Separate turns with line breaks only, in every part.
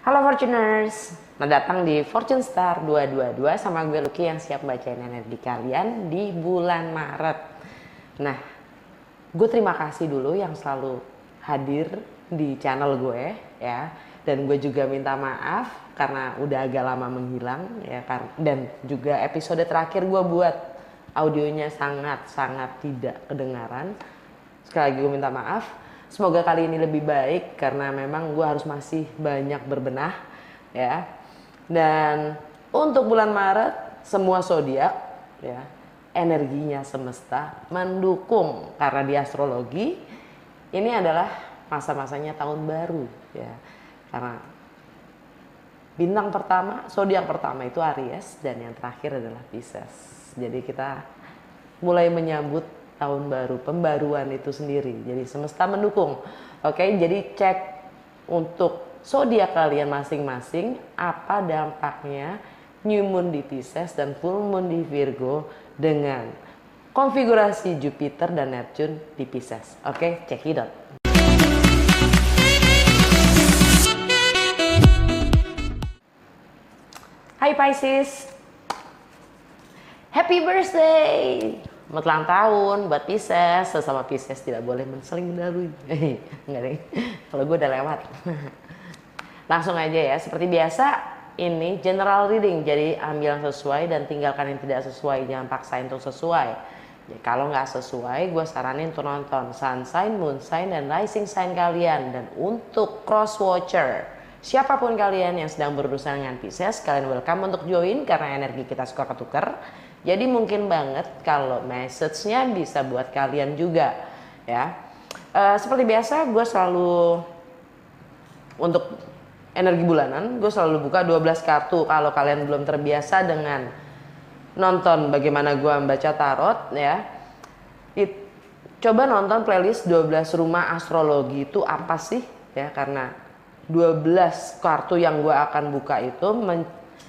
Halo Fortuners, selamat datang di Fortune Star 222 sama gue Lucky yang siap bacain energi kalian di bulan Maret. Nah, gue terima kasih dulu yang selalu hadir di channel gue ya. Dan gue juga minta maaf karena udah agak lama menghilang ya kan. Dan juga episode terakhir gue buat audionya sangat tidak kedengaran. Sekali lagi gue minta maaf. Semoga kali ini lebih baik karena memang gue harus masih banyak berbenah ya. Dan untuk bulan Maret semua zodiak ya, energinya semesta mendukung karena di astrologi ini adalah masa-masanya tahun baru ya. Karena bintang pertama, zodiak pertama itu Aries dan yang terakhir adalah Pisces. Jadi kita mulai menyambut tahun baru, pembaruan itu sendiri. Jadi semesta mendukung. Oke, jadi cek untuk zodiak kalian masing-masing apa dampaknya new moon di Pisces dan full moon di Virgo dengan konfigurasi Jupiter dan Neptune di Pisces. Oke, cekidot. Hai Pisces, happy birthday! Selamat ulang tahun buat Pisces. Sesama Pisces tidak boleh saling mendahului. Enggak deh, kalau gue udah lewat. Langsung aja ya, seperti biasa ini general reading. Jadi ambil yang sesuai dan tinggalkan yang tidak sesuai. Jangan paksain untuk sesuai ya, kalau nggak sesuai gue saranin untuk nonton sun sign, moon sign, dan rising sign kalian. Dan untuk cross watcher, siapapun kalian yang sedang berurusan dengan Pisces, kalian welcome untuk join karena energi kita suka ketuker. Jadi mungkin banget kalau message-nya bisa buat kalian juga ya. Seperti biasa gue selalu untuk energi bulanan gue selalu buka 12 kartu. Kalau kalian belum terbiasa dengan nonton bagaimana gue membaca tarot ya, coba nonton playlist 12 rumah astrologi itu apa sih ya, karena 12 kartu yang gue akan buka itu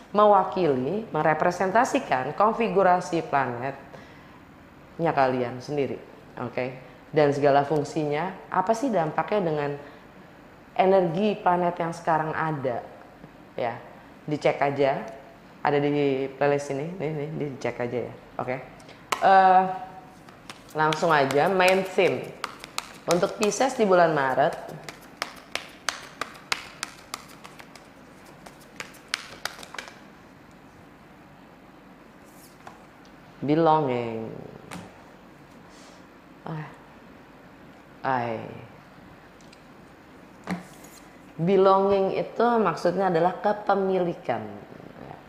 mewakili, merepresentasikan konfigurasi planetnya kalian sendiri. Oke. Dan segala fungsinya, apa sih dampaknya dengan energi planet yang sekarang ada ya. Dicek aja, ada di playlist ini, nih dicek aja ya. Oke. Langsung aja main theme untuk Pisces di bulan Maret. Belonging. Belonging itu maksudnya adalah kepemilikan.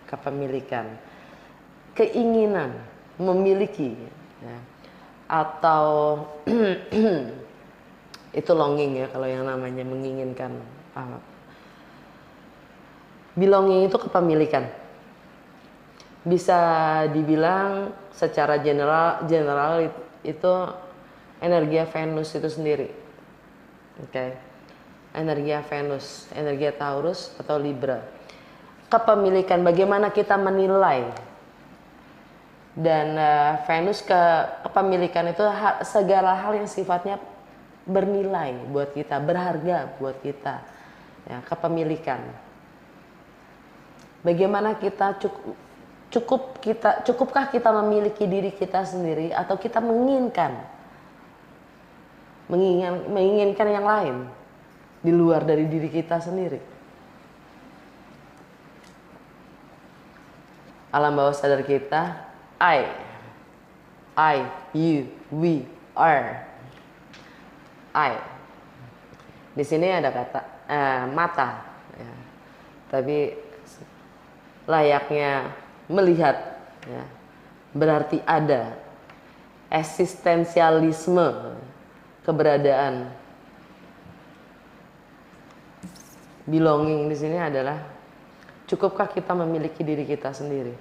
Kepemilikan. Keinginan memiliki ya. Atau itu longing ya kalau yang namanya menginginkan. Belonging itu kepemilikan. Bisa dibilang secara general itu energi Venus itu sendiri. Oke. Energi Venus, energi Taurus atau Libra. Kepemilikan, bagaimana kita menilai. Dan Venus kepemilikan itu segala hal yang sifatnya bernilai buat kita, berharga buat kita. Ya, kepemilikan. Bagaimana kita cukupkah kita memiliki diri kita sendiri atau kita menginginkan yang lain di luar dari diri kita sendiri. Alam bawah sadar kita, I, you, we, are. I. Di sini ada kata mata ya. Tapi layaknya melihat ya, berarti ada eksistensialisme, keberadaan. Belonging di sini adalah cukupkah kita memiliki diri kita sendiri?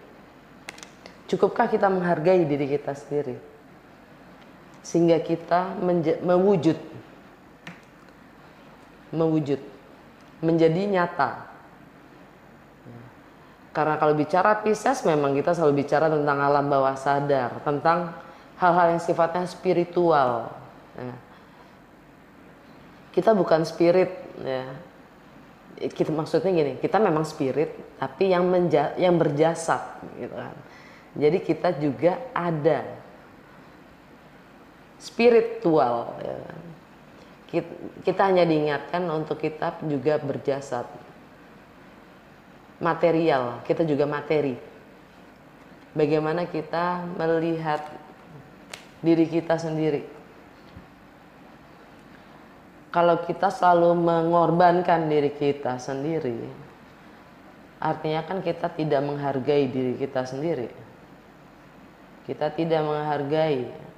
Cukupkah kita menghargai diri kita sendiri? Sehingga kita mewujud menjadi nyata. Karena kalau bicara Pisces memang kita selalu bicara tentang alam bawah sadar, tentang hal-hal yang sifatnya spiritual. Ya. Kita bukan spirit ya. kita maksudnya gini, kita memang spirit tapi yang berjasad gitu kan. Jadi kita juga ada spiritual ya kan. Kita hanya diingatkan untuk kita juga berjasad. Material, kita juga materi. Bagaimana kita melihat diri kita sendiri. Kalau kita selalu mengorbankan diri kita sendiri, artinya kan kita tidak menghargai diri kita sendiri. Kita tidak menghargai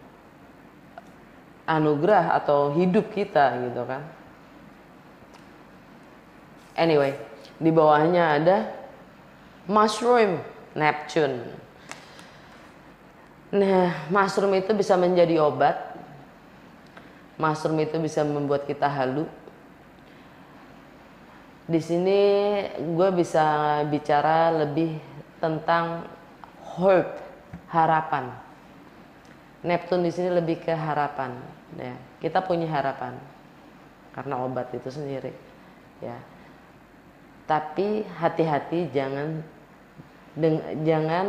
anugerah atau hidup kita gitu kan. Anyway, di bawahnya ada mushroom Neptune. Nah, mushroom itu bisa menjadi obat. Mushroom itu bisa membuat kita halu. Di sini gue bisa bicara lebih tentang hope, harapan. Neptune di sini lebih ke harapan. Ya, kita punya harapan karena obat itu sendiri. Ya, tapi hati-hati jangan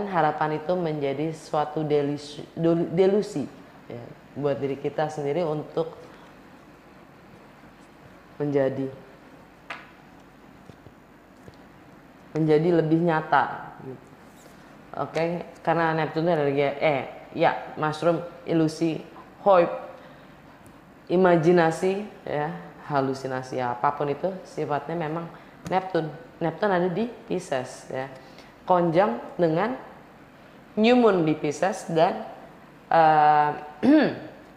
harapan itu menjadi suatu delusi ya, buat diri kita sendiri untuk menjadi lebih nyata gitu. Oke, karena Neptune energi mushroom, ilusi, hope, imajinasi ya, halusinasi ya, apapun itu sifatnya memang Neptune ada di Pisces ya, konjang dengan new moon di Pisces dan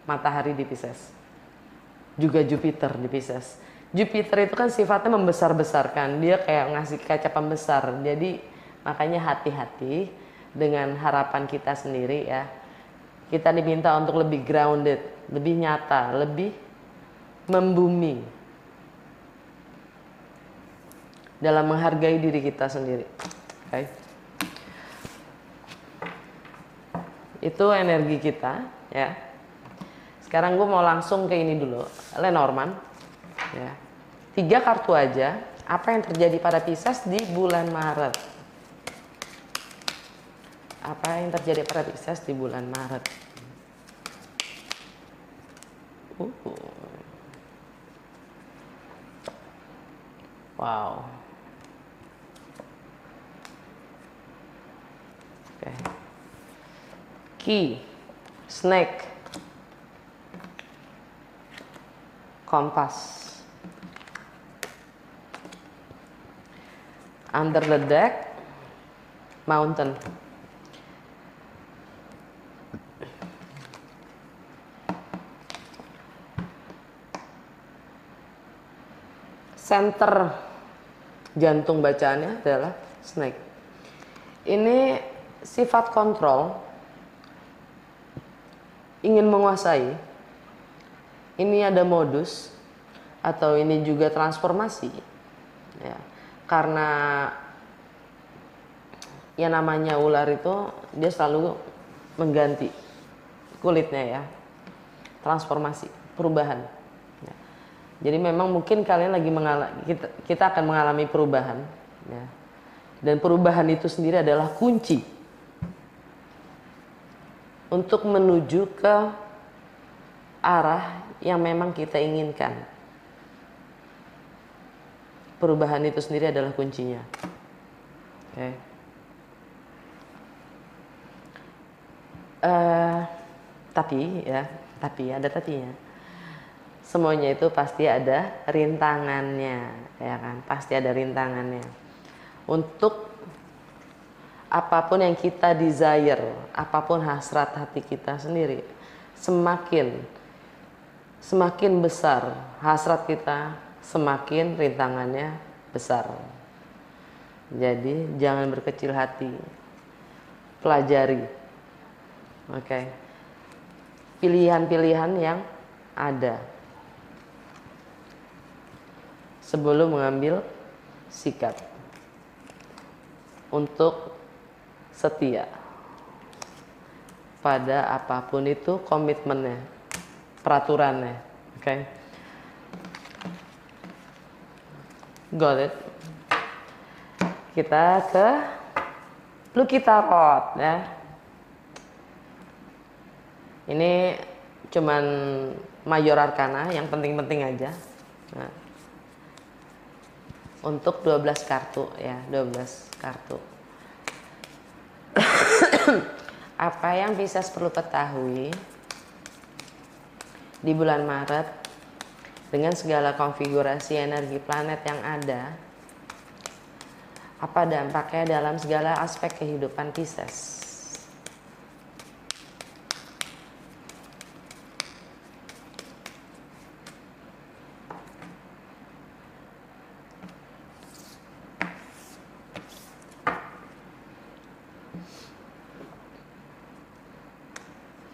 matahari di Pisces, juga Jupiter di Pisces. Jupiter itu kan sifatnya membesar-besarkan, dia kayak ngasih kaca pembesar. Jadi makanya hati-hati dengan harapan kita sendiri ya. Kita diminta untuk lebih grounded, lebih nyata, lebih membumi dalam menghargai diri kita sendiri. Okay. Itu energi kita ya. Sekarang gue mau langsung ke ini dulu, Lenormand ya. 3 kartu aja. Apa yang terjadi pada Pisces di bulan Maret? Apa yang terjadi pada Pisces di bulan Maret? Wow. Oke. Key, snake, kompas. Under the deck, mountain. Center jantung bacaannya adalah snake. Ini sifat kontrol, ingin menguasai. Ini ada modus atau ini juga transformasi. Ya. Karena yang namanya ular itu dia selalu mengganti kulitnya ya, transformasi, perubahan ya. Jadi memang mungkin kalian lagi kita akan mengalami perubahan ya. Dan perubahan itu sendiri adalah kunci untuk menuju ke arah yang memang kita inginkan. Perubahan itu sendiri adalah kuncinya. Okay. Tapi ada tapinya. Semuanya itu pasti ada rintangannya, ya kan? Pasti ada rintangannya. Untuk apapun yang kita desire, apapun hasrat hati kita sendiri, semakin besar hasrat kita, semakin rintangannya besar. Jadi jangan berkecil hati, pelajari, oke, pilihan-pilihan yang ada sebelum mengambil sikap untuk setia pada apapun itu komitmennya, peraturannya, oke. Got it. Kita ke Lucky Tarot ya. Ini cuman Major Arcana yang penting-penting aja. Nah, untuk 12 kartu ya, 12 kartu. Apa yang Pisces perlu ketahui di bulan Maret dengan segala konfigurasi energi planet yang ada? Apa dampaknya dalam segala aspek kehidupan Pisces?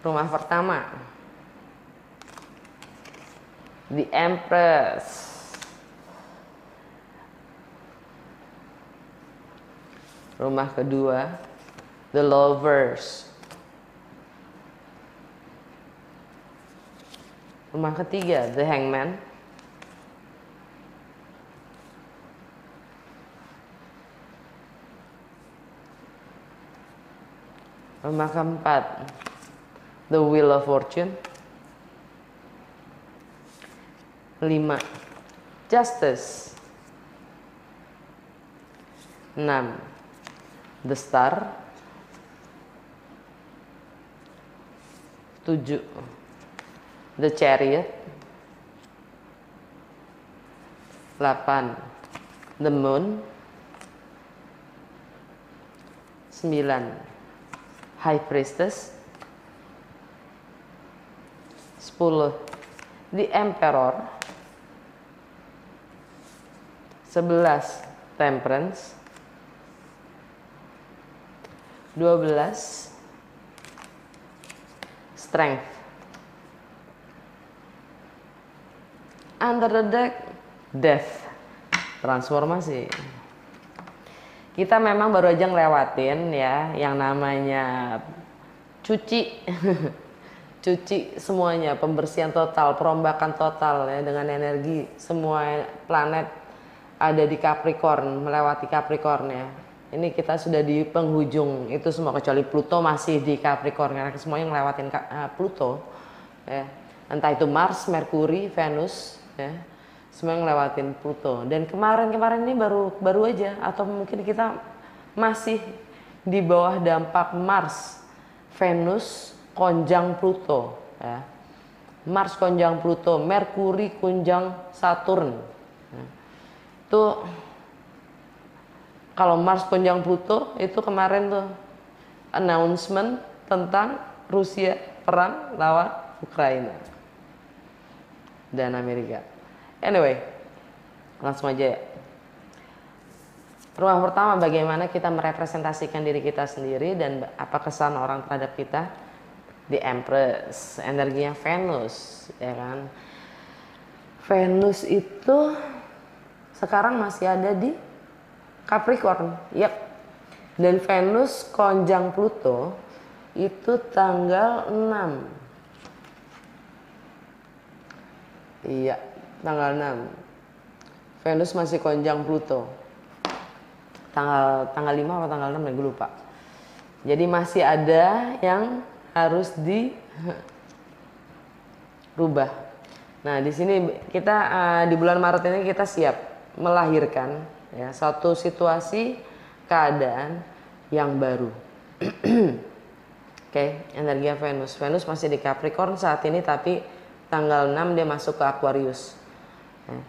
Rumah pertama, The Empress. Rumah kedua, The Lovers. Rumah ketiga, The Hangman. Rumah keempat, The Wheel of Fortune. 5. Justice. 6. The Star. 7. The Chariot. 8. The Moon. 9. High Priestess. 10. The Emperor. 11. Temperance. 12. Strength. Under the deck, Death. Transformasi. Kita memang baru aja ngelewatin ya yang namanya cuci. Cuci semuanya, pembersihan total, perombakan total ya, dengan energi semua planet ada di Capricorn, melewati Capricorn ya. Ini kita sudah di penghujung itu semua, kecuali Pluto masih di Capricorn karena semuanya ngelewatin Pluto ya. Entah itu Mars, Merkuri, Venus ya, semua ngelewatin Pluto. Dan kemarin ini baru aja, atau mungkin kita masih di bawah dampak Mars, Venus konjang Pluto ya. Mars konjang Pluto, Merkuri konjang Saturn ya. Itu kalau Mars konjang Pluto itu kemarin tuh announcement tentang Rusia perang lawan Ukraina dan Amerika. Anyway, langsung aja ya. Rumah pertama, bagaimana kita merepresentasikan diri kita sendiri dan apa kesan orang terhadap kita. The Empress, energinya Venus ya kan. Venus itu sekarang masih ada di Capricorn. Yap. Dan Venus konjang Pluto itu tanggal 6. Iya, tanggal 6. Venus masih konjang Pluto. Tanggal 5 atau tanggal 6 ya, gue lupa. Jadi masih ada yang harus dirubah. Nah, di sini kita di bulan Maret ini kita siap melahirkan ya satu situasi keadaan yang baru. Oke, energi Venus. Venus masih di Capricorn saat ini, tapi tanggal 6 dia masuk ke Aquarius. Ya.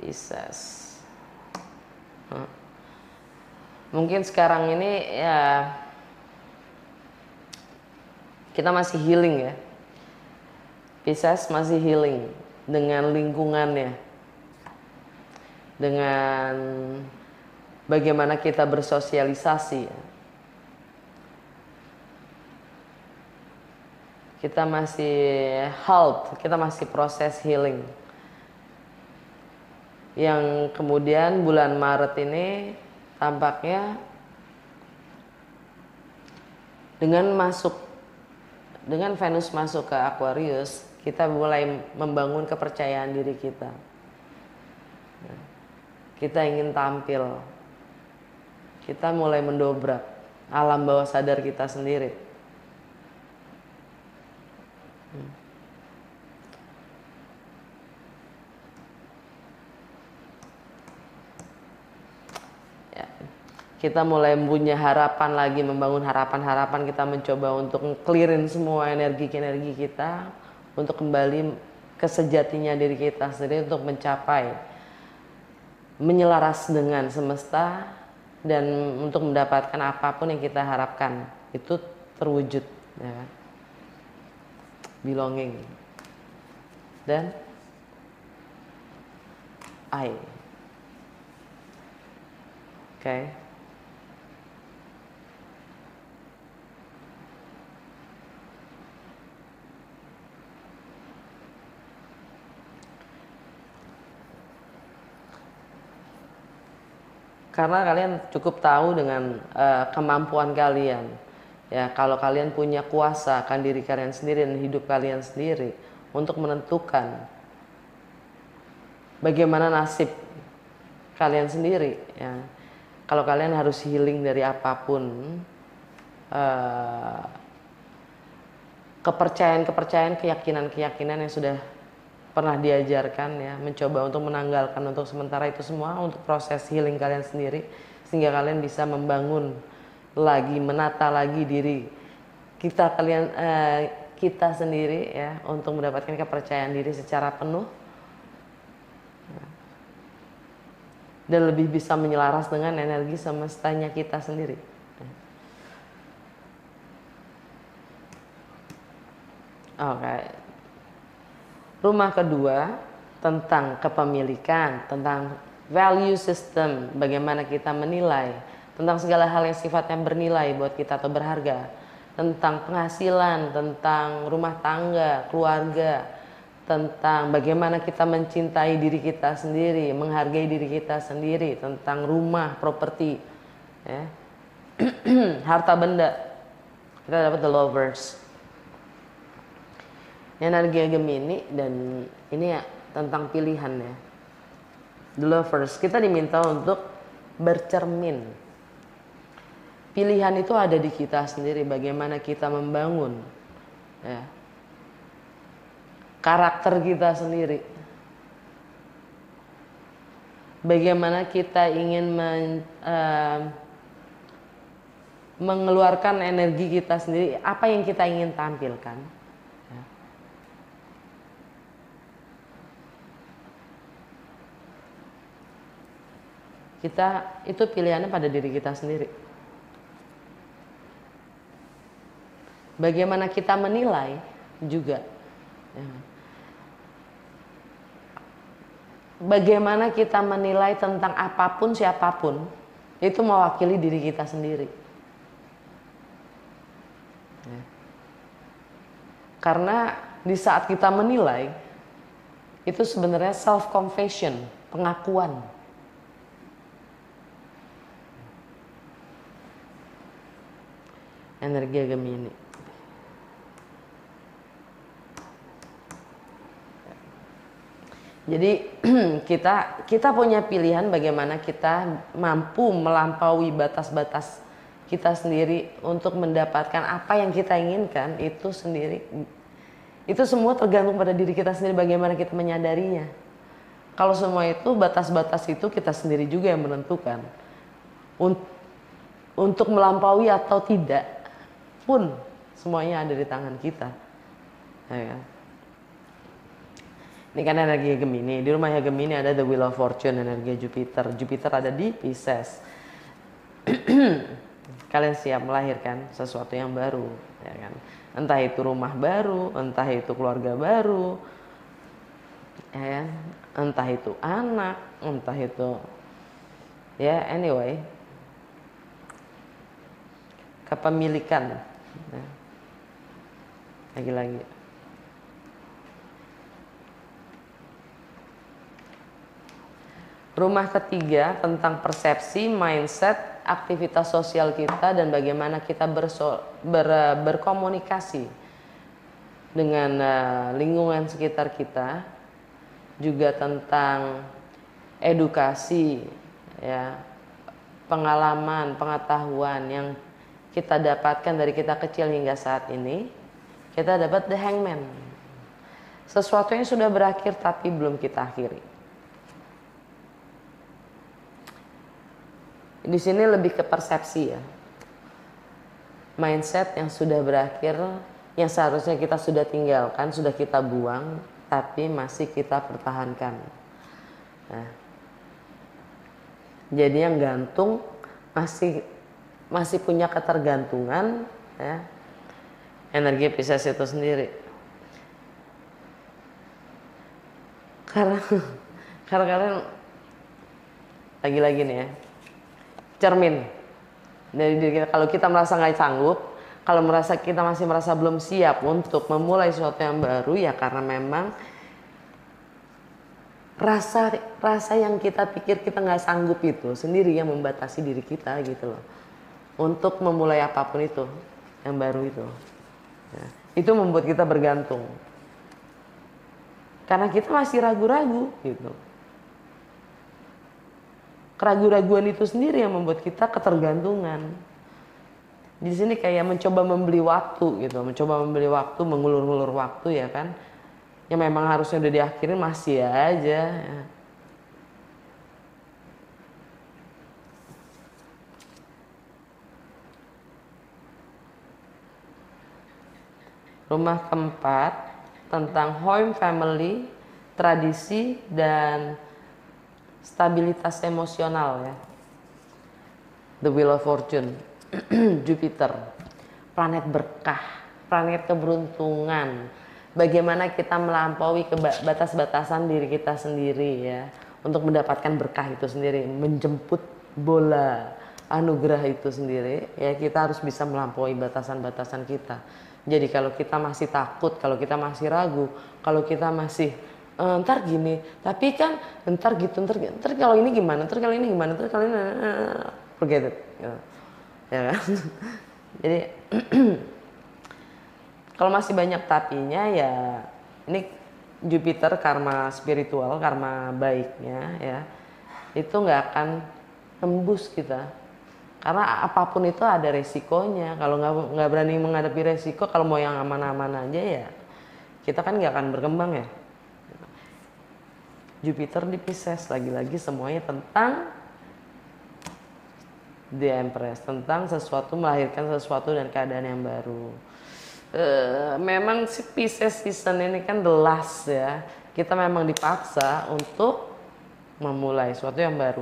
Pisces. Mungkin sekarang ini ya kita masih healing ya. Pisces masih healing dengan lingkungannya, dengan bagaimana kita bersosialisasi. Kita masih halt, kita masih proses healing. Yang kemudian bulan Maret ini tampaknya dengan masuk dengan Venus masuk ke Aquarius, kita mulai membangun kepercayaan diri kita. Kita ingin tampil, kita mulai mendobrak alam bawah sadar kita sendiri. Ya. Kita mulai punya harapan lagi, membangun harapan-harapan. Kita mencoba untuk clearin semua energi-energi kita, untuk kembali ke sejatinya diri kita sendiri, untuk mencapai, menyelaras dengan semesta, dan untuk mendapatkan apapun yang kita harapkan itu terwujud, ya kan? Belonging dan I. Oke. Karena kalian cukup tahu dengan kemampuan kalian. Ya, kalau kalian punya kuasa akan diri kalian sendiri dan hidup kalian sendiri untuk menentukan bagaimana nasib kalian sendiri. Ya. Kalau kalian harus healing dari apapun, kepercayaan-kepercayaan, keyakinan-keyakinan yang sudah pernah diajarkan, ya, mencoba untuk menanggalkan untuk sementara itu semua untuk proses healing kalian sendiri, sehingga kalian bisa membangun lagi, menata lagi diri kita sendiri, ya, untuk mendapatkan kepercayaan diri secara penuh dan lebih bisa menyelaras dengan energi semestanya kita sendiri. Oke. Rumah kedua tentang kepemilikan, tentang value system, bagaimana kita menilai, tentang segala hal yang sifatnya bernilai buat kita atau berharga, tentang penghasilan, tentang rumah tangga, keluarga, tentang bagaimana kita mencintai diri kita sendiri, menghargai diri kita sendiri, tentang rumah, properti, ya. Harta benda. Kita dapat the lovers. Energi Gemini, dan ini ya tentang pilihan, ya. The lovers, kita diminta untuk bercermin. Pilihan itu ada di kita sendiri, bagaimana kita membangun, ya, karakter kita sendiri. Bagaimana kita ingin mengeluarkan energi kita sendiri, apa yang kita ingin tampilkan. Kita itu pilihannya pada diri kita sendiri. Bagaimana kita menilai juga, ya. Bagaimana kita menilai tentang apapun, siapapun, itu mewakili diri kita sendiri, ya. Karena di saat kita menilai, itu sebenarnya self confession, pengakuan. Energi Gemini. Jadi kita punya pilihan bagaimana kita mampu melampaui batas-batas kita sendiri untuk mendapatkan apa yang kita inginkan itu sendiri. Itu semua tergantung pada diri kita sendiri, bagaimana kita menyadarinya. Kalau semua itu, batas-batas itu kita sendiri juga yang menentukan. Untuk melampaui atau tidak pun semuanya ada di tangan kita, ya kan? Ini kan energi Gemini. Di rumahnya Gemini ada the Wheel of Fortune, energi Jupiter. Jupiter ada di Pisces. Kalian siap melahirkan sesuatu yang baru, ya kan? Entah itu rumah baru, entah itu keluarga baru, ya kan? Entah itu anak, entah itu, ya, anyway, kepemilikan. Nah, lagi-lagi rumah ketiga tentang persepsi, mindset, aktivitas sosial kita, dan bagaimana kita berkomunikasi dengan lingkungan sekitar kita, juga tentang edukasi, ya, pengalaman, pengetahuan yang kita dapatkan dari kita kecil hingga saat ini. Kita dapat The Hangman, sesuatu yang sudah berakhir tapi belum kita akhiri. Di sini lebih ke persepsi, ya, mindset yang sudah berakhir, yang seharusnya kita sudah tinggalkan, sudah kita buang, tapi masih kita pertahankan. Nah, jadi yang gantung masih punya ketergantungan, ya, energi Pisces itu sendiri. Karena lagi-lagi nih, ya, cermin dari diri kita. Kalau kita merasa nggak sanggup, kalau kita masih merasa belum siap untuk memulai sesuatu yang baru, ya karena memang rasa yang kita pikir kita nggak sanggup itu sendiri yang membatasi diri kita, gitu loh, untuk memulai apapun itu yang baru itu. Ya, itu membuat kita bergantung karena kita masih ragu-ragu, gitu. Keraguan-raguan itu sendiri yang membuat kita ketergantungan. Di sini kayak mencoba membeli waktu, gitu, mengulur-ulur waktu, ya kan, yang memang harusnya udah diakhirin masih aja, ya. Rumah keempat tentang home, family, tradisi, dan stabilitas emosional, ya. The Wheel of Fortune. Jupiter, planet berkah, planet keberuntungan. Bagaimana kita melampaui ke batas-batasan diri kita sendiri, ya, untuk mendapatkan berkah itu sendiri, menjemput bola anugerah itu sendiri, ya, kita harus bisa melampaui batasan-batasan kita. Jadi kalau kita masih takut, kalau kita masih ragu, kalau kita masih ntar gini, tapi kan ntar gitu, ntar kalau ini gimana, ntar kalau ini gimana, ntar kalau ini, forget it, gitu. Ya kan? Jadi kalau masih banyak tapinya, ya ini Jupiter karma spiritual, karma baiknya, ya, itu nggak akan tembus kita. Karena apapun itu ada resikonya. Kalau nggak berani menghadapi resiko, kalau mau yang aman-aman aja, ya kita kan nggak akan berkembang, ya. Jupiter di Pisces, lagi-lagi semuanya tentang The Empress, tentang sesuatu, melahirkan sesuatu dan keadaan yang baru. Memang si Pisces season ini kan the last, ya. Kita memang dipaksa untuk memulai sesuatu yang baru.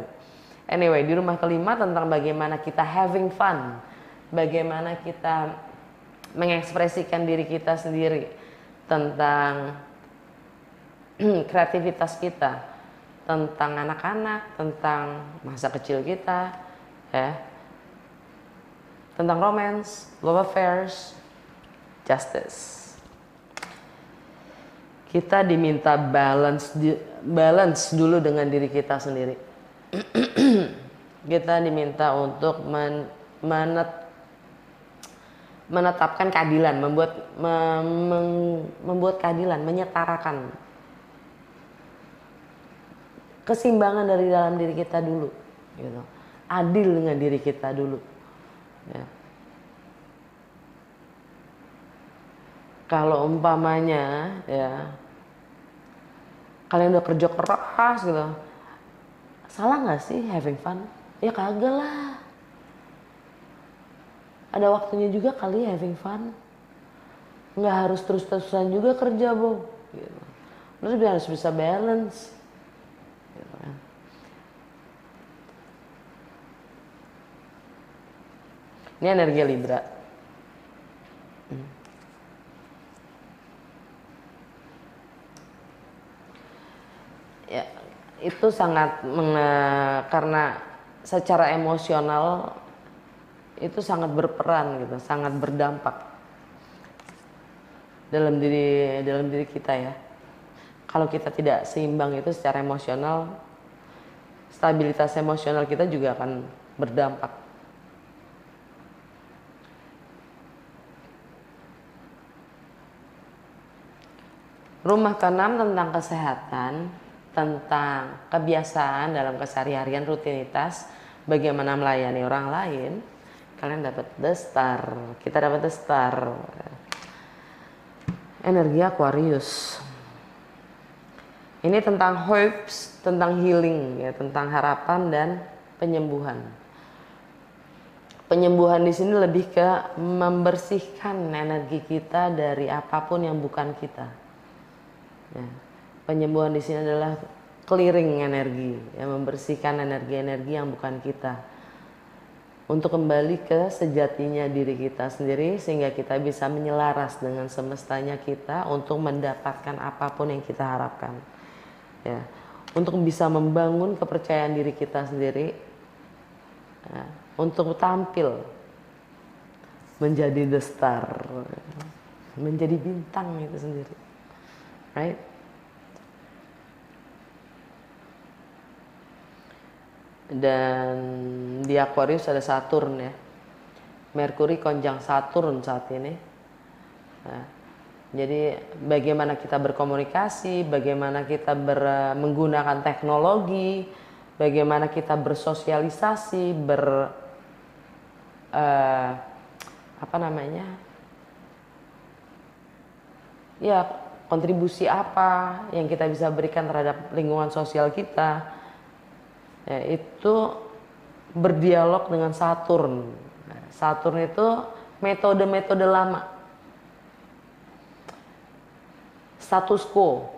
Anyway, di rumah kelima tentang bagaimana kita having fun, bagaimana kita mengekspresikan diri kita sendiri, tentang kreativitas kita, tentang anak-anak, tentang masa kecil kita, ya, tentang romance, love affairs, justice. Kita diminta balance dulu dengan diri kita sendiri. Kita diminta untuk menetapkan keadilan, membuat keadilan, menyetarakan keseimbangan dari dalam diri kita dulu, gitu. Adil dengan diri kita dulu, ya. Kalau umpamanya, ya, kalian udah kerja keras, gitu, salah nggak sih having fun? Ya kagak lah. Ada waktunya juga kali having fun. Nggak harus terus-terusan juga kerja, Bo. Gitu. Terus harus bisa balance. Gitu kan. Ini energi Libra. Ya, itu sangat karena secara emosional itu sangat berperan, gitu, sangat berdampak dalam diri kita, ya. Kalau kita tidak seimbang itu secara emosional, stabilitas emosional kita juga akan berdampak. Rumah keenam tentang kesehatan, tentang kebiasaan dalam keseharian rutinitas, bagaimana melayani orang lain. Kalian dapat The Star, kita dapat The Star. Energi Aquarius. Ini tentang herbs, tentang healing, ya, tentang harapan dan penyembuhan. Penyembuhan di sini lebih ke membersihkan energi kita dari apapun yang bukan kita. Ya. Penyembuhan di sini adalah clearing energi, ya, membersihkan energi-energi yang bukan kita, untuk kembali ke sejatinya diri kita sendiri, sehingga kita bisa menyelaras dengan semestanya kita untuk mendapatkan apapun yang kita harapkan. Ya, untuk bisa membangun kepercayaan diri kita sendiri, ya, untuk tampil menjadi the star, menjadi bintang itu sendiri, right? Dan di Aquarius ada Saturn, ya, Merkuri konjang Saturn saat ini. Nah, jadi bagaimana kita berkomunikasi, bagaimana kita menggunakan teknologi, bagaimana kita bersosialisasi, ya, kontribusi apa yang kita bisa berikan terhadap lingkungan sosial kita, ya, itu berdialog dengan Saturn. Saturn itu metode-metode lama, status quo.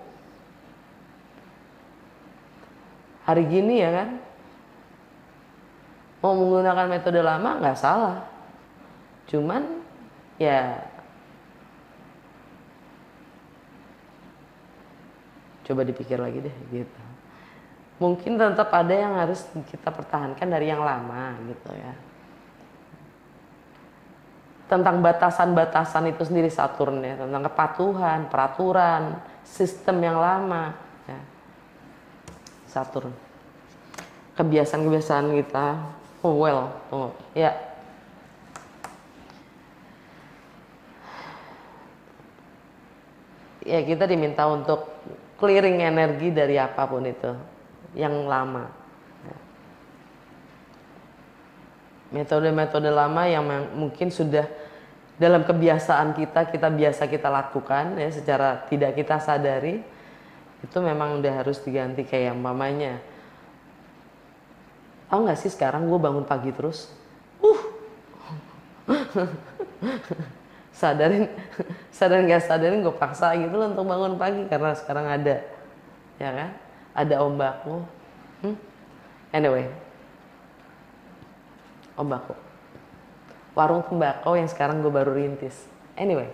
Hari gini, ya kan, mau menggunakan metode lama nggak salah, cuman ya coba dipikir lagi deh gitu. Mungkin tetap ada yang harus kita pertahankan dari yang lama gitu, ya. Tentang batasan-batasan itu sendiri Saturn, ya, tentang kepatuhan, peraturan, sistem yang lama, ya. Saturn. Kebiasaan-kebiasaan kita, tunggu, ya. Ya, kita diminta untuk clearing energi dari apapun itu yang lama. Metode-metode lama yang mungkin sudah dalam kebiasaan kita biasa kita lakukan, ya, secara tidak kita sadari, itu memang udah harus diganti. Kayak mamanya, tahu nggak sih sekarang gue bangun pagi terus, sadarin nggak sadarin gue paksa gitu loh untuk bangun pagi karena sekarang ada, ya kan, ada ombakmu. Anyway, ombakku, warung tembakau yang sekarang gue baru rintis. Anyway,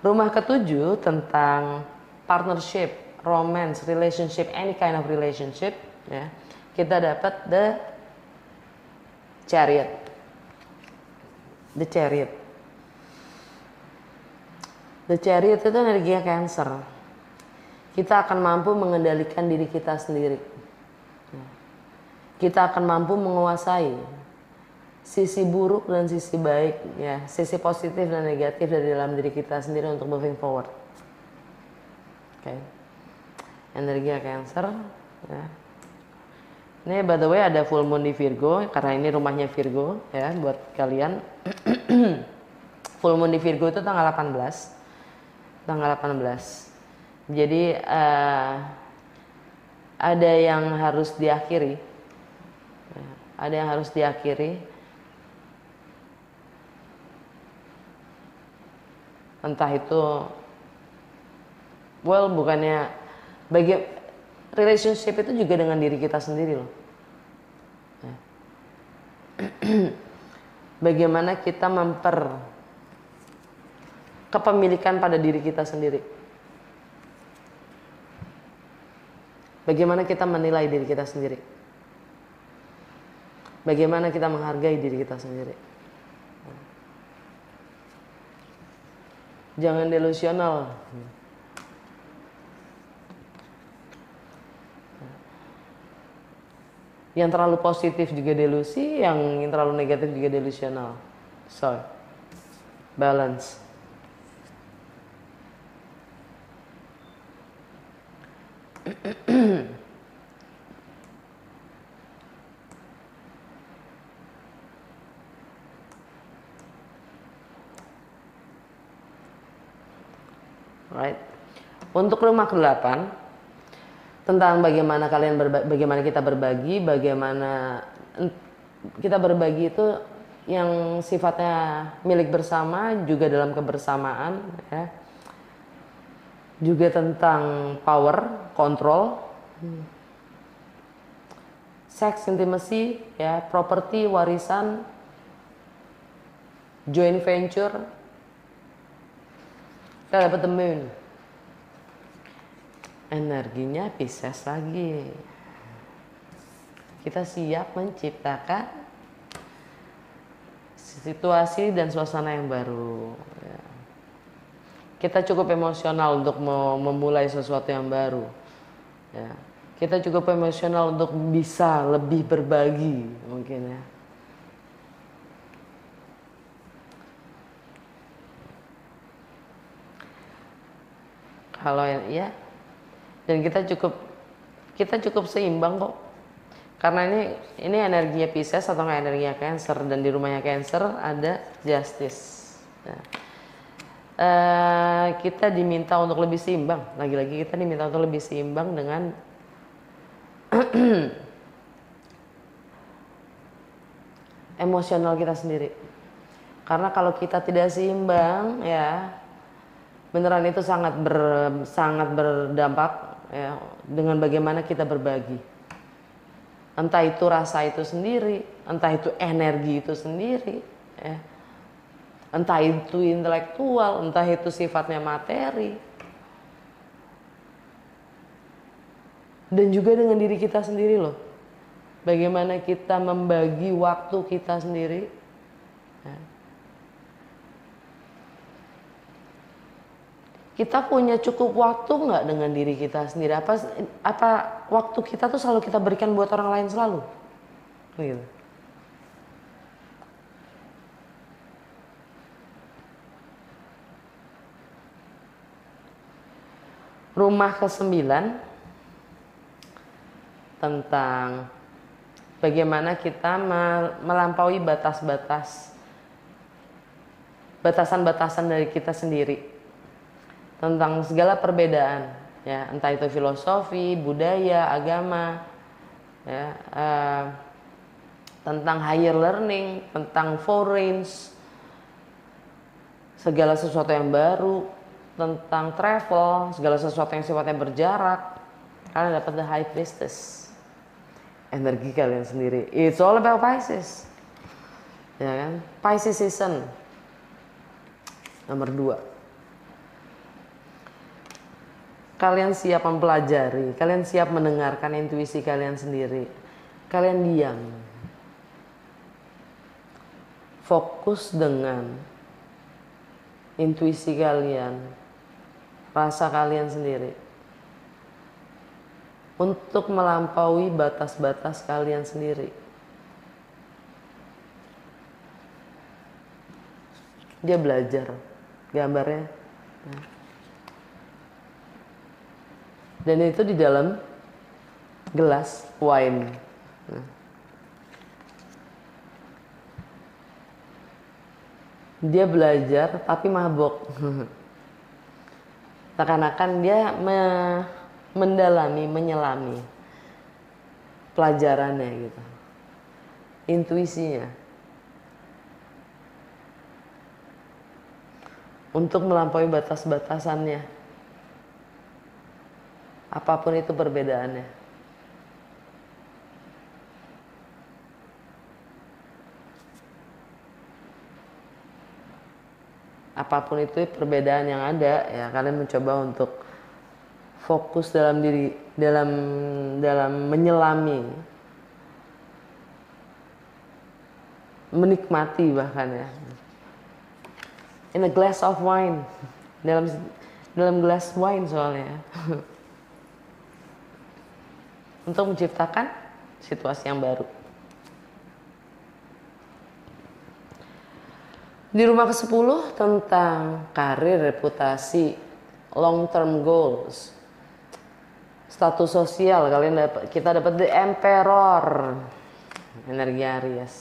rumah ketujuh tentang partnership, romance, relationship, any kind of relationship, ya. Kita dapat the Chariot. The Chariot. The Chariot itu energi Cancer. Kita akan mampu mengendalikan diri kita sendiri. Kita akan mampu menguasai sisi buruk dan sisi baik, ya, sisi positif dan negatif dari dalam diri kita sendiri untuk moving forward. Oke. Energi Cancer, ya. Ini by the way ada full moon di Virgo karena ini rumahnya Virgo, ya, buat kalian. Full moon di Virgo itu tanggal 18. Jadi ada yang harus diakhiri. Ada yang harus diakhiri. Entah itu, bukannya relationship itu juga dengan diri kita sendiri loh. Bagaimana kita kepemilikan pada diri kita sendiri. Bagaimana kita menilai diri kita sendiri. Bagaimana kita menghargai diri kita sendiri. Jangan delusional. Yang terlalu positif juga delusi, yang terlalu negatif juga delusional. So, balance. Right. Untuk rumah ke-8 tentang bagaimana bagaimana kita berbagi, bagaimana kita berbagi itu yang sifatnya milik bersama juga dalam kebersamaan, ya. Juga tentang power, control, sex, intimacy, ya, property, warisan, joint venture. Kita dapat the moon. Energinya Pisces lagi. Kita siap menciptakan situasi dan suasana yang baru, ya. Kita cukup emosional untuk memulai sesuatu yang baru, ya. Kita cukup emosional untuk bisa lebih berbagi mungkin, ya. Kalau ya, dan kita cukup seimbang kok, karena ini energinya Pisces atau nggak energinya Cancer, dan di rumahnya Cancer ada Justice, ya. Kita diminta untuk lebih seimbang, lagi-lagi kita diminta untuk lebih seimbang dengan emosional kita sendiri, karena kalau kita tidak seimbang, ya, beneran itu sangat berdampak, ya, dengan bagaimana kita berbagi. Entah itu rasa itu sendiri, entah itu energi itu sendiri, ya. Entah itu intelektual, entah itu sifatnya materi. Dan juga dengan diri kita sendiri loh. Bagaimana kita membagi waktu kita sendiri, ya. Kita punya cukup waktu nggak dengan diri kita sendiri? Apa waktu kita tuh selalu kita berikan buat orang lain selalu? Gitu. Rumah ke-9 tentang bagaimana kita melampaui batasan-batasan dari kita sendiri. Tentang segala perbedaan, ya, entah itu filosofi, budaya, agama, ya, tentang higher learning, tentang foreign, segala sesuatu yang baru, tentang travel, segala sesuatu yang sifatnya berjarak. Kalian dapat the High Priestess, energi kalian sendiri. It's all about Pisces, ya kan? Pisces season nomor 2. Kalian siap mempelajari, kalian siap mendengarkan intuisi kalian sendiri. Kalian diam, fokus dengan intuisi kalian, rasa kalian sendiri, untuk melampaui batas-batas kalian sendiri. Dia belajar gambarnya, dan itu di dalam gelas wine. Dia belajar tapi mabok. Seakan-akan dia mendalami, menyelami pelajarannya gitu, intuisinya, untuk melampaui batas-batasannya. Apapun itu perbedaannya. Apapun itu perbedaan yang ada, ya, kalian mencoba untuk fokus dalam diri, dalam menyelami, menikmati bahkan, ya. In a glass of wine, dalam gelas wine soalnya. Untuk menciptakan situasi yang baru. Di rumah ke-10 tentang karir, reputasi, long term goals. Status sosial kalian dapat, kita dapat The Emperor, energi Aries.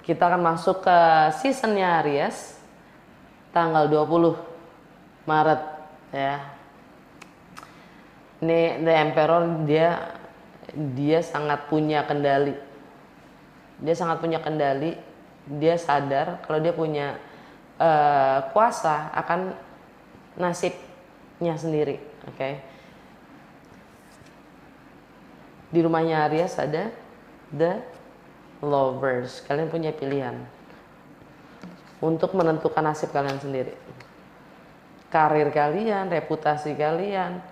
Kita akan masuk ke seasonnya Aries tanggal 20 Maret ya. Ini The Emperor, dia sangat punya kendali. Dia sangat punya kendali. Dia sadar kalau dia punya kuasa akan nasibnya sendiri. Oke. Di rumahnya Aries ada The Lovers. Kalian punya pilihan untuk menentukan nasib kalian sendiri. Karir kalian, reputasi kalian,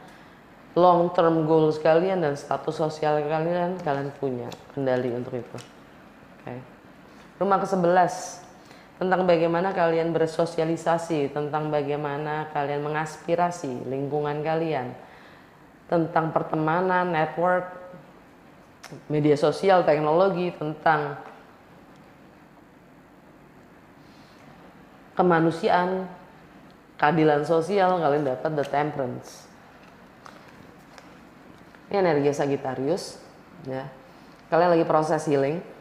long term goals kalian, dan status sosial kalian punya kendali untuk itu. Okay. Rumah ke-11 tentang bagaimana kalian bersosialisasi, tentang bagaimana kalian mengaspirasi lingkungan kalian, tentang pertemanan, network, media sosial, teknologi, tentang kemanusiaan, keadilan sosial. Kalian dapat The Temperance. Ini energi Sagittarius ya. Kalian lagi proses healing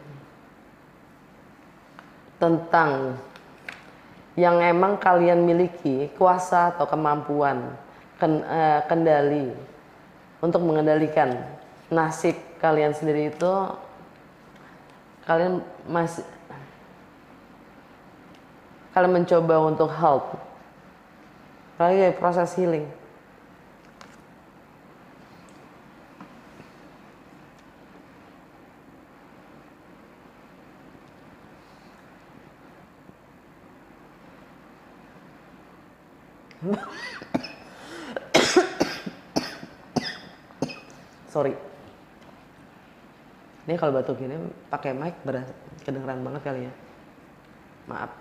tentang yang emang kalian miliki kuasa atau kemampuan, kendali untuk mengendalikan nasib kalian sendiri itu. Kalian mencoba untuk help. Kalian proses healing. Sorry. Ini kalau batuk gini pakai mic kedengeran banget kali ya. Maaf.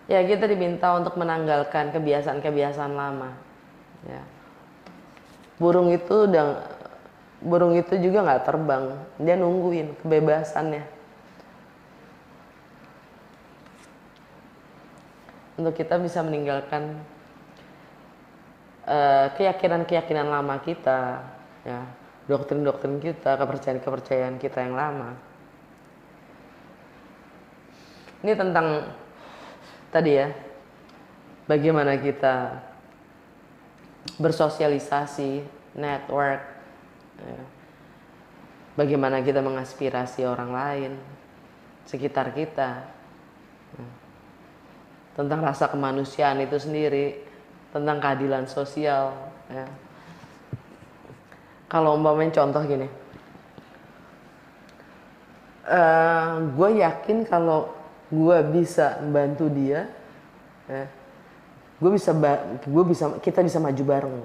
Ya kita diminta untuk menanggalkan kebiasaan-kebiasaan lama. Ya. Burung itu juga nggak terbang, dia nungguin kebebasannya. Untuk kita bisa meninggalkan keyakinan-keyakinan lama kita, ya, doktrin-doktrin kita, kepercayaan-kepercayaan kita yang lama. Ini tentang tadi ya, bagaimana kita bersosialisasi, network, ya, bagaimana kita mengaspirasi orang lain, sekitar kita, ya, tentang rasa kemanusiaan itu sendiri, tentang keadilan sosial. Ya. Kalau umpamanya contoh gini, gue yakin kalau gue bisa bantu dia, ya, kita bisa maju bareng.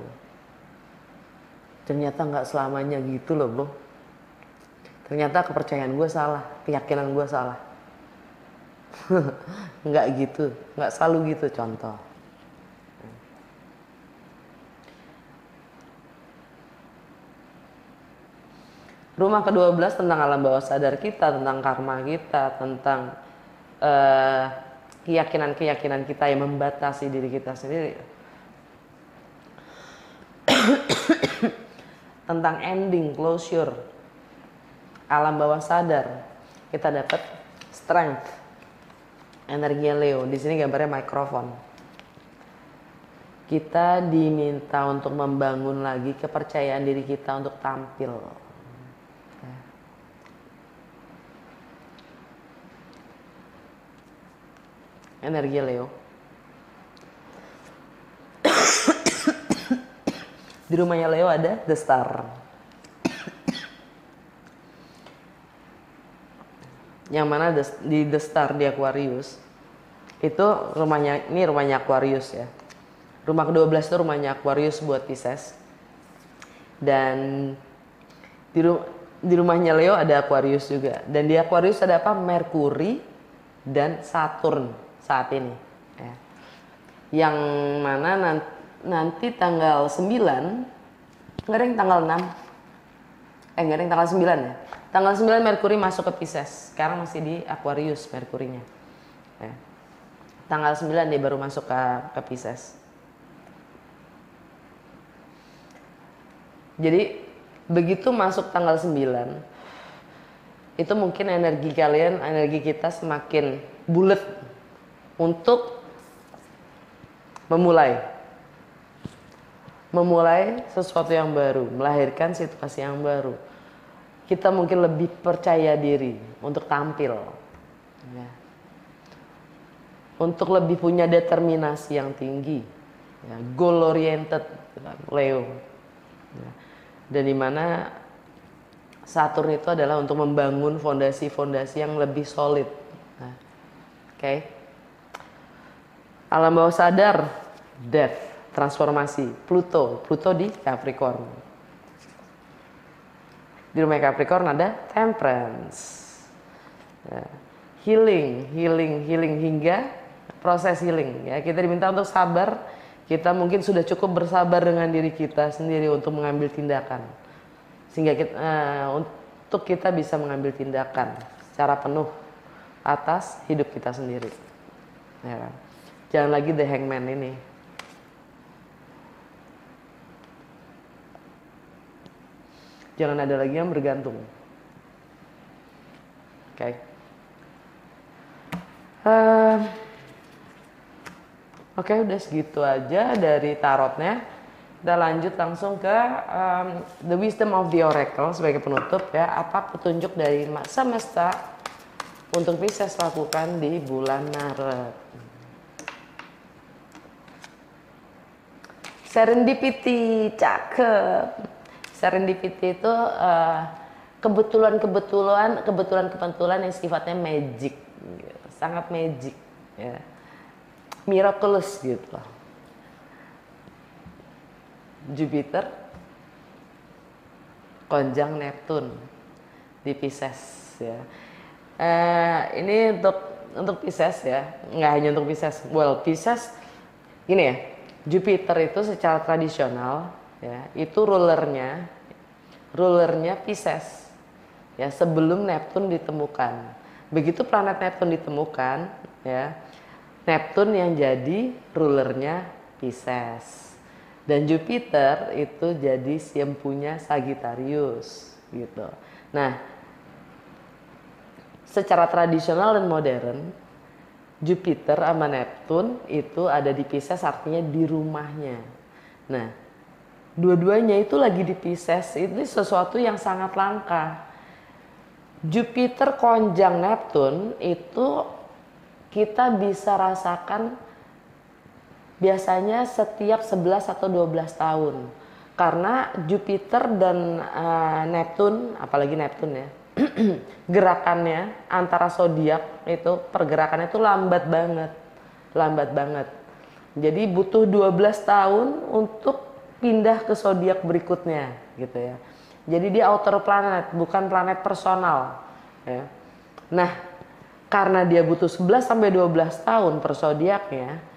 Ternyata nggak selamanya gitu loh bro. Ternyata kepercayaan gue salah, keyakinan gue salah. Nggak gitu, nggak selalu gitu. Contoh, rumah ke-12 tentang alam bawah sadar kita, tentang karma kita, tentang keyakinan-keyakinan kita yang membatasi diri kita sendiri. Tentang ending, closure, alam bawah sadar. Kita dapat strength, energi Leo. Di sini gambarnya mikrofon. Kita diminta untuk membangun lagi kepercayaan diri kita untuk tampil. Energi Leo. Di rumahnya Leo ada The Star. Yang mana di The Star di Aquarius itu rumahnya Aquarius ya. Rumah ke-12 itu rumahnya Aquarius buat Pisces. Dan di rumahnya Leo ada Aquarius juga. Dan di Aquarius ada apa? Merkuri dan Saturn saat ini ya. Yang mana nanti tanggal 9, nggak ada yang tanggal 6, nggak ada yang tanggal 9 ya. Tanggal 9 Merkuri masuk ke Pisces. Sekarang masih di Aquarius Merkurinya ya. Tanggal 9 dia baru masuk ke Pisces. Jadi begitu masuk tanggal 9, itu mungkin energi kalian, energi kita semakin bulat untuk memulai sesuatu yang baru, melahirkan situasi yang baru. Kita mungkin lebih percaya diri untuk tampil, ya. Untuk lebih punya determinasi yang tinggi, ya. Goal oriented, Leo, ya. Dan dimana Saturn itu adalah untuk membangun fondasi-fondasi yang lebih solid. Nah, oke. Alam bawah sadar, death, transformasi. Pluto di Capricorn. Di rumah Capricorn ada temperance, ya. Healing hingga proses healing, ya. Kita diminta untuk sabar. Kita mungkin sudah cukup bersabar dengan diri kita sendiri untuk mengambil tindakan, sehingga kita, untuk kita bisa mengambil tindakan secara penuh atas hidup kita sendiri, ya kan? Jangan lagi the hangman ini. Jangan ada lagi yang bergantung. Oke. Oke, udah segitu aja dari tarotnya. Kita lanjut langsung ke The Wisdom of the Oracle sebagai penutup, ya. Apa petunjuk dari semesta untuk Pisces lakukan di bulan Maret? Serendipity, cakep. Serendipity itu kebetulan yang sifatnya magic, sangat magic, ya. Miraculous gitu. Jupiter konjang Neptune di Pisces, ya. Ini untuk Pisces, ya, nggak hanya untuk Pisces. Well, Pisces gini ya, Jupiter itu secara tradisional, ya, itu rulernya Pisces, ya, sebelum Neptune ditemukan. Begitu planet Neptune ditemukan, ya, Neptune yang jadi rulernya Pisces, dan Jupiter itu jadi punya Sagittarius, gitu. Nah, secara tradisional dan modern, Jupiter sama Neptune itu ada di Pisces, artinya di rumahnya. Nah, dua-duanya itu lagi di Pisces, itu sesuatu yang sangat langka. Jupiter konjang Neptune itu kita bisa rasakan biasanya setiap 11 atau 12 tahun. Karena Jupiter dan Neptune, apalagi Neptune, ya, gerakannya antara zodiak itu, pergerakannya itu lambat banget. Jadi butuh 12 tahun untuk pindah ke zodiak berikutnya, gitu ya. Jadi dia outer planet, bukan planet personal, ya. Nah, karena dia butuh 11 sampai 12 tahun per zodiaknya,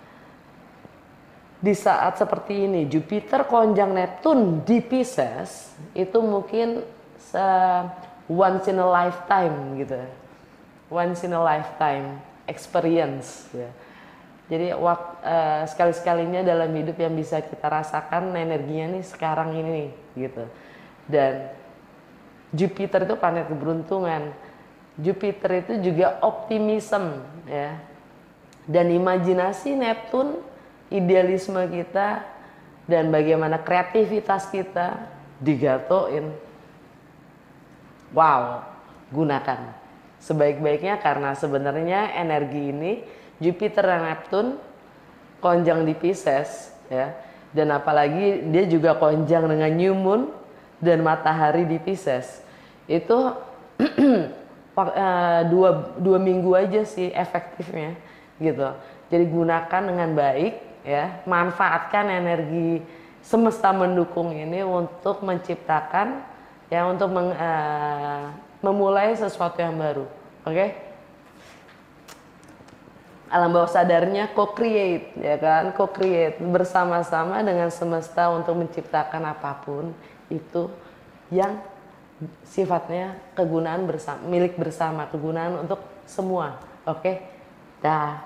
di saat seperti ini Jupiter konjang Neptune di Pisces itu mungkin once in a lifetime, gitu. Once in a lifetime experience, ya. Jadi sekali-sekalinya dalam hidup yang bisa kita rasakan energinya nih sekarang ini, gitu. Dan Jupiter itu planet keberuntungan. Jupiter itu juga optimism, ya. Dan imajinasi Neptune, idealisme kita dan bagaimana kreativitas kita digatoin. Wow, gunakan sebaik-baiknya, karena sebenarnya energi ini Jupiter dan Neptune konjang di Pisces, ya. Dan apalagi dia juga konjang dengan New Moon dan matahari di Pisces. Itu dua minggu aja sih efektifnya, gitu. Jadi gunakan dengan baik, ya, manfaatkan energi semesta mendukung ini untuk menciptakan, ya, untuk memulai sesuatu yang baru, oke? Alam bawah sadarnya co-create, ya kan, co-create bersama-sama dengan semesta untuk menciptakan apapun itu yang sifatnya kegunaan bersama, milik bersama, kegunaan untuk semua, oke? Dah.